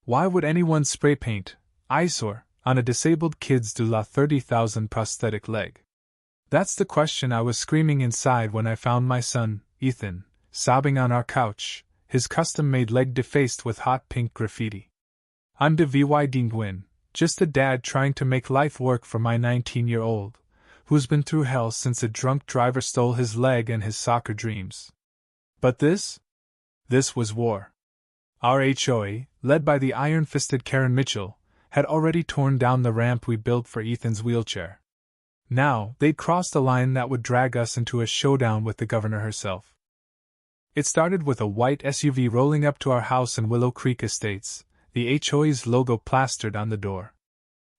Why would anyone spray paint, eyesore, on a disabled kid's $30,000 prosthetic leg? That's the question I was screaming inside when I found my son, Ethan, sobbing on our couch, his custom-made leg defaced with hot pink graffiti. I'm de Vydingwin, just a dad trying to make life work for my 19-year-old, who's been through hell since a drunk driver stole his leg and his soccer dreams. But this was war. Our HOA, led by the iron-fisted Karen Mitchell, had already torn down the ramp we built for Ethan's wheelchair. Now, they'd crossed a line that would drag us into a showdown with the governor herself. It started with a white SUV rolling up to our house in Willow Creek Estates, the HOA's logo plastered on the door.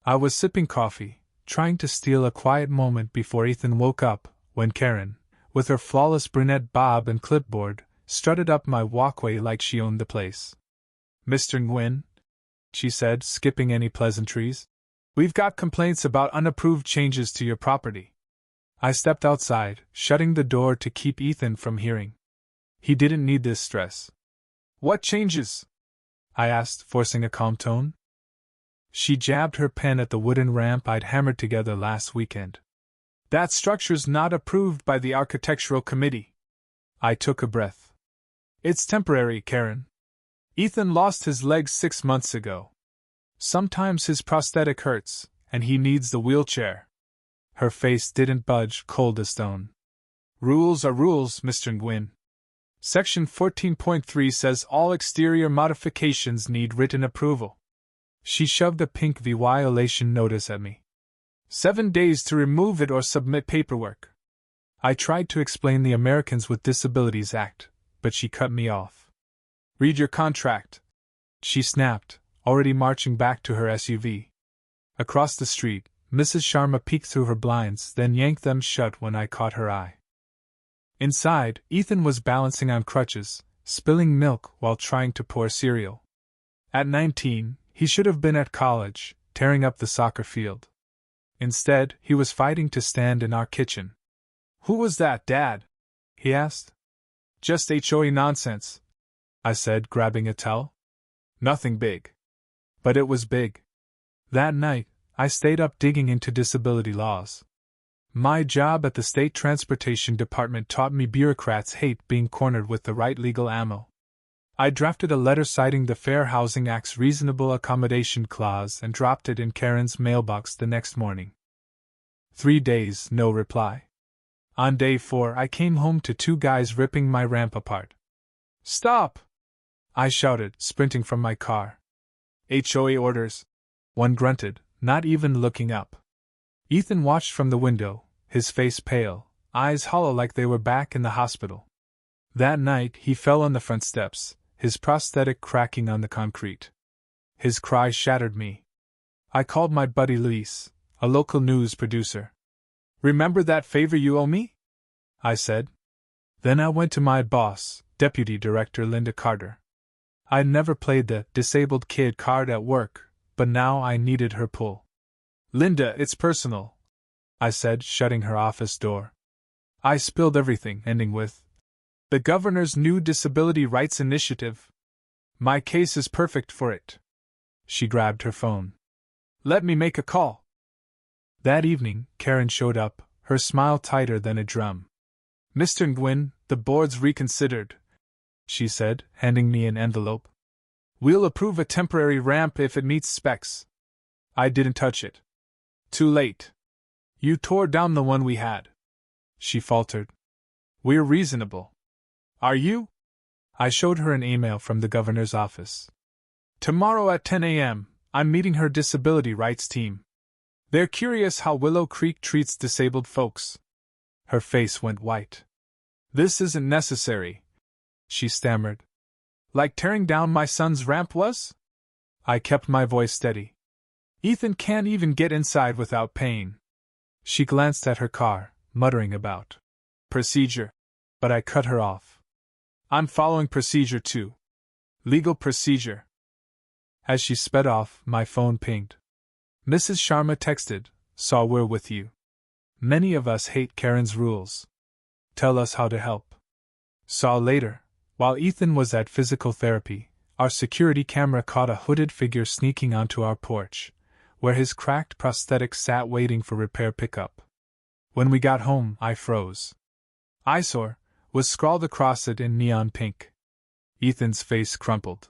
I was sipping coffee, trying to steal a quiet moment before Ethan woke up, when Karen, with her flawless brunette bob and clipboard, strutted up my walkway like she owned the place. "Mr. Nguyen," she said, skipping any pleasantries, "we've got complaints about unapproved changes to your property." I stepped outside, shutting the door to keep Ethan from hearing. He didn't need this stress. "What changes?" I asked, forcing a calm tone. She jabbed her pen at the wooden ramp I'd hammered together last weekend. "That structure's not approved by the Architectural Committee." I took a breath. "It's temporary, Karen. Ethan lost his leg 6 months ago. Sometimes his prosthetic hurts, and he needs the wheelchair." Her face didn't budge, cold as stone. "Rules are rules, Mr. Nguyen. Section 14.3 says all exterior modifications need written approval." She shoved a pink violation notice at me. 7 days to remove it or submit paperwork. I tried to explain the Americans with Disabilities Act, but she cut me off. "Read your contract," she snapped, already marching back to her SUV. Across the street, Mrs. Sharma peeked through her blinds, then yanked them shut when I caught her eye. Inside, Ethan was balancing on crutches, spilling milk while trying to pour cereal. At 19, he should have been at college, tearing up the soccer field. Instead, he was fighting to stand in our kitchen. "Who was that, Dad?" he asked. "Just HOA nonsense," I said, grabbing a towel. "Nothing big." But it was big. That night, I stayed up digging into disability laws. My job at the State Transportation Department taught me bureaucrats hate being cornered with the right legal ammo. I drafted a letter citing the Fair Housing Act's Reasonable Accommodation Clause and dropped it in Karen's mailbox the next morning. 3 days, no reply. On day 4, I came home to 2 guys ripping my ramp apart. "Stop!" I shouted, sprinting from my car. "HOA orders," one grunted, not even looking up. Ethan watched from the window, his face pale, eyes hollow like they were back in the hospital. That night he fell on the front steps, his prosthetic cracking on the concrete. His cry shattered me. I called my buddy Luis, a local news producer. "Remember that favor you owe me?" I said. Then I went to my boss, Deputy Director Linda Carter. I'd never played the disabled kid card at work, but now I needed her pull. "Linda, it's personal," I said, shutting her office door. I spilled everything, ending with, "The governor's new disability rights initiative. My case is perfect for it." She grabbed her phone. "Let me make a call." That evening, Karen showed up, her smile tighter than a drum. "Mr. Nguyen, the board's reconsidered," she said, handing me an envelope. "We'll approve a temporary ramp if it meets specs." I didn't touch it. "Too late. You tore down the one we had," she faltered. "We're reasonable." "Are you?" I showed her an email from the governor's office. "Tomorrow at 10 a.m., I'm meeting her disability rights team. They're curious how Willow Creek treats disabled folks." Her face went white. "This isn't necessary," she stammered. "Like tearing down my son's ramp was?" I kept my voice steady. "Ethan can't even get inside without paying." She glanced at her car, muttering about procedure, but I cut her off. "I'm following procedure too. Legal procedure." As she sped off, my phone pinged. Mrs. Sharma texted, "Saw we're with you. Many of us hate Karen's rules. Tell us how to help." Saw later, while Ethan was at physical therapy, our security camera caught a hooded figure sneaking onto our porch, where his cracked prosthetic sat waiting for repair pickup. When we got home, I froze. "Eyesore" was scrawled across it in neon pink. Ethan's face crumpled.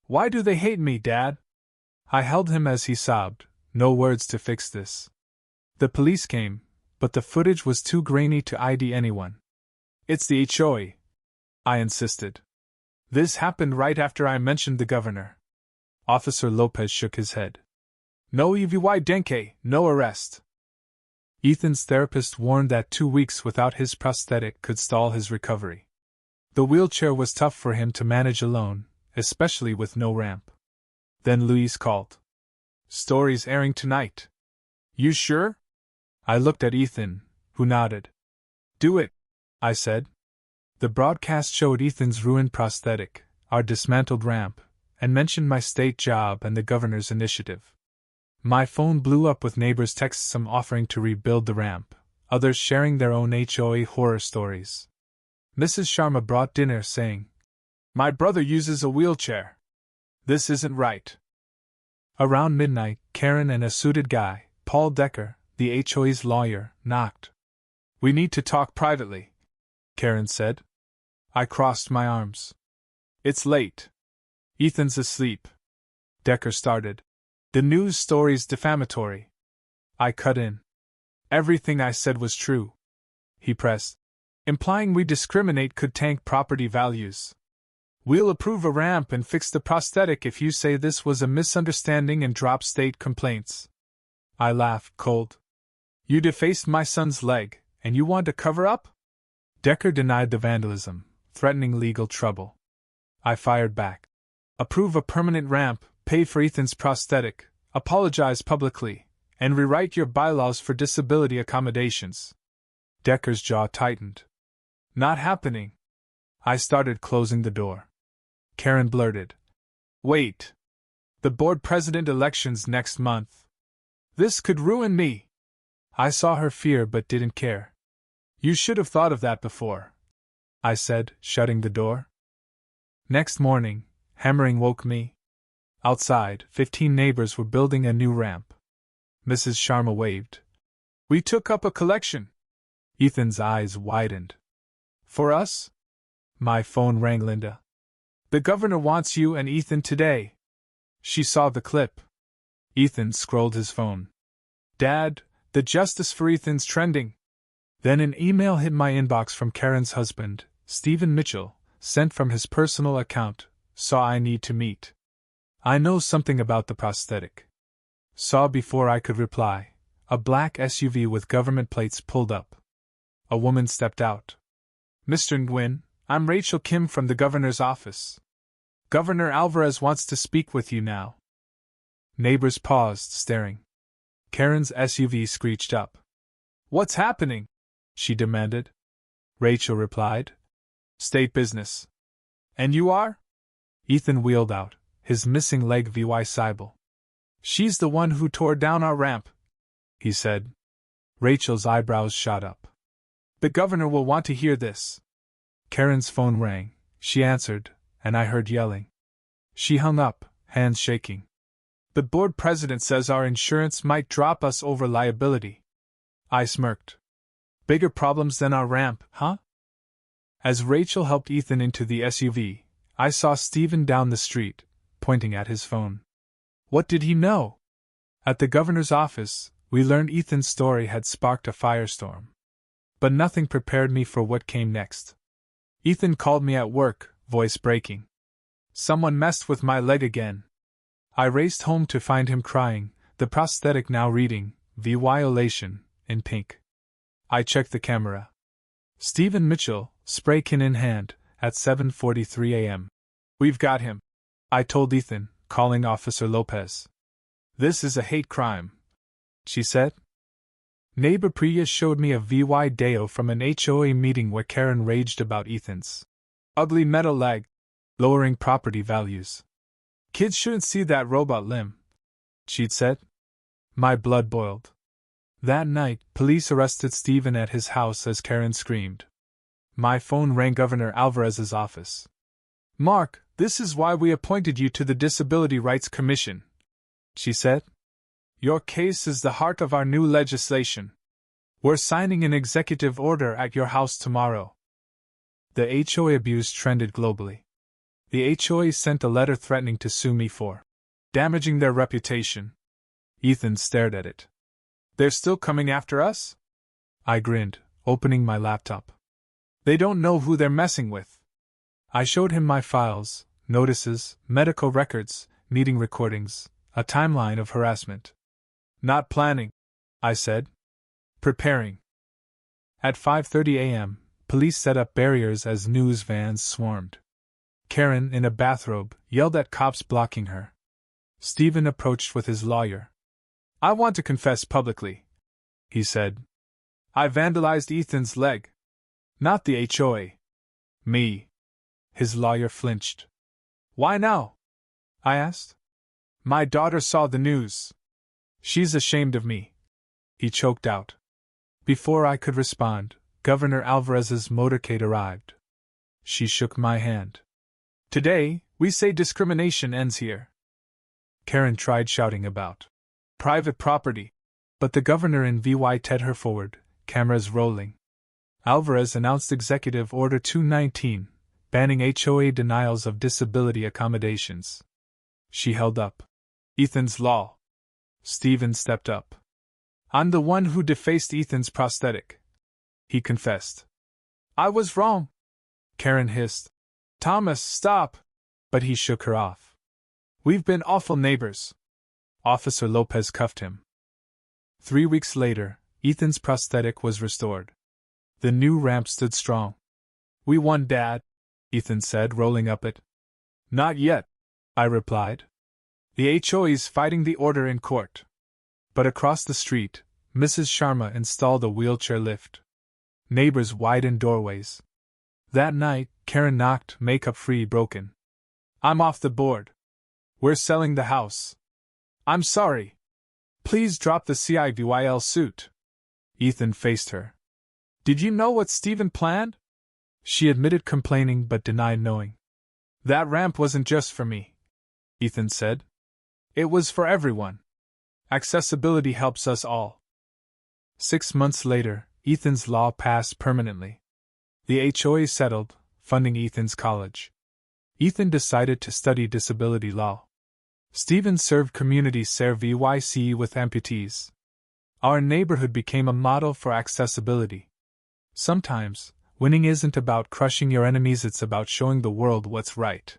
"Why do they hate me, Dad?" I held him as he sobbed, "No words to fix this." The police came, but the footage was too grainy to ID anyone. "It's the HOA," I insisted. "This happened right after I mentioned the governor." Officer Lopez shook his head. "No EVY Denke, no arrest." Ethan's therapist warned that 2 weeks without his prosthetic could stall his recovery. The wheelchair was tough for him to manage alone, especially with no ramp. Then Louise called. "Story's airing tonight." "You sure?" I looked at Ethan, who nodded. "Do it," I said. The broadcast showed Ethan's ruined prosthetic, our dismantled ramp, and mentioned my state job and the governor's initiative. My phone blew up with neighbors' texts, some offering to rebuild the ramp, others sharing their own HOA horror stories. Mrs. Sharma brought dinner, saying, "My brother uses a wheelchair. This isn't right." Around midnight, Karen and a suited guy, Paul Decker, the HOA's lawyer, knocked. "We need to talk privately," Karen said. I crossed my arms. "It's late. Ethan's asleep." Decker started. "The news story's defamatory." I cut in. "Everything I said was true," he pressed. "Implying we discriminate could tank property values. We'll approve a ramp and fix the prosthetic if you say this was a misunderstanding and drop state complaints." I laughed cold. "You defaced my son's leg, and you want to cover up?" Decker denied the vandalism, threatening legal trouble. I fired back. "Approve a permanent ramp, pay for Ethan's prosthetic, apologize publicly, and rewrite your bylaws for disability accommodations." Decker's jaw tightened. "Not happening." I started closing the door. Karen blurted, "Wait. The board president election's next month. This could ruin me." I saw her fear but didn't care. "You should have thought of that before," I said, shutting the door. Next morning, hammering woke me. Outside, 15 neighbors were building a new ramp. Mrs. Sharma waved. "We took up a collection." Ethan's eyes widened. "For us?" My phone rang. "Linda. The governor wants you and Ethan today." She saw the clip. Ethan scrolled his phone. "Dad, the justice for Ethan's trending." Then an email hit my inbox from Karen's husband, Stephen Mitchell, sent from his personal account. "Saw I need to meet. I know something about the prosthetic." Saw before I could reply. A black SUV with government plates pulled up. A woman stepped out. "Mr. Nguyen, I'm Rachel Kim from the governor's office. Governor Alvarez wants to speak with you now." Neighbors paused, staring. Karen's SUV screeched up. "What's happening?" she demanded. Rachel replied, "State business." "And you are?" Ethan wheeled out, his missing leg vy Seibel. "She's the one who tore down our ramp," he said. Rachel's eyebrows shot up. "The governor will want to hear this." Karen's phone rang. She answered, and I heard yelling. She hung up, hands shaking. "The board president says our insurance might drop us over liability." I smirked. "Bigger problems than our ramp, huh?" As Rachel helped Ethan into the SUV, I saw Stephen down the street, pointing at his phone. What did he know? At the governor's office, we learned Ethan's story had sparked a firestorm. But nothing prepared me for what came next. Ethan called me at work, voice breaking. "Someone messed with my leg again." I raced home to find him crying, the prosthetic now reading, "violation," in pink. I checked the camera. Stephen Mitchell, spray can in hand, at 7:43 a.m. "We've got him," I told Ethan, calling Officer Lopez. "This is a hate crime," she said. Neighbor Priya showed me a video from an HOA meeting where Karen raged about Ethan's ugly metal leg, lowering property values. "Kids shouldn't see that robot limb," she'd said. My blood boiled. That night, police arrested Stephen at his house as Karen screamed. My phone rang Governor Alvarez's office. Mark, this is why we appointed you to the Disability Rights Commission, she said. Your case is the heart of our new legislation. We're signing an executive order at your house tomorrow. The HOA abuse trended globally. The HOA sent a letter threatening to sue me for damaging their reputation. Ethan stared at it. They're still coming after us? I grinned, opening my laptop. They don't know who they're messing with. I showed him my files, notices, medical records, meeting recordings, a timeline of harassment. Not planning, I said. Preparing. At 5:30 a.m., police set up barriers as news vans swarmed. Karen, in a bathrobe, yelled at cops blocking her. Stephen approached with his lawyer. I want to confess publicly, he said. I vandalized Ethan's leg. Not the HOA. Me. His lawyer flinched. Why now? I asked. My daughter saw the news. She's ashamed of me. He choked out. Before I could respond, Governor Alvarez's motorcade arrived. She shook my hand. Today, we say discrimination ends here. Karen tried shouting about private property, but the governor in VY led her forward, cameras rolling. Alvarez announced Executive Order 219, banning HOA denials of disability accommodations. She held up Ethan's law. Stephen stepped up. I'm the one who defaced Ethan's prosthetic, he confessed. I was wrong, Karen hissed. Thomas, stop! But he shook her off. We've been awful neighbors. Officer Lopez cuffed him. 3 weeks later, Ethan's prosthetic was restored. The new ramp stood strong. We won, Dad, Ethan said, rolling up it. Not yet, I replied. The HOA's fighting the order in court. But across the street, Mrs. Sharma installed a wheelchair lift. Neighbors widened doorways. That night, Karen knocked, makeup free, broken. I'm off the board. We're selling the house. I'm sorry. Please drop the CIVYL suit. Ethan faced her. Did you know what Stephen planned? She admitted complaining but denied knowing. That ramp wasn't just for me, Ethan said. It was for everyone. Accessibility helps us all. 6 months later, Ethan's law passed permanently. The HOA settled, funding Ethan's college. Ethan decided to study disability law. Stephen served community service with amputees. Our neighborhood became a model for accessibility. Sometimes, winning isn't about crushing your enemies, it's about showing the world what's right.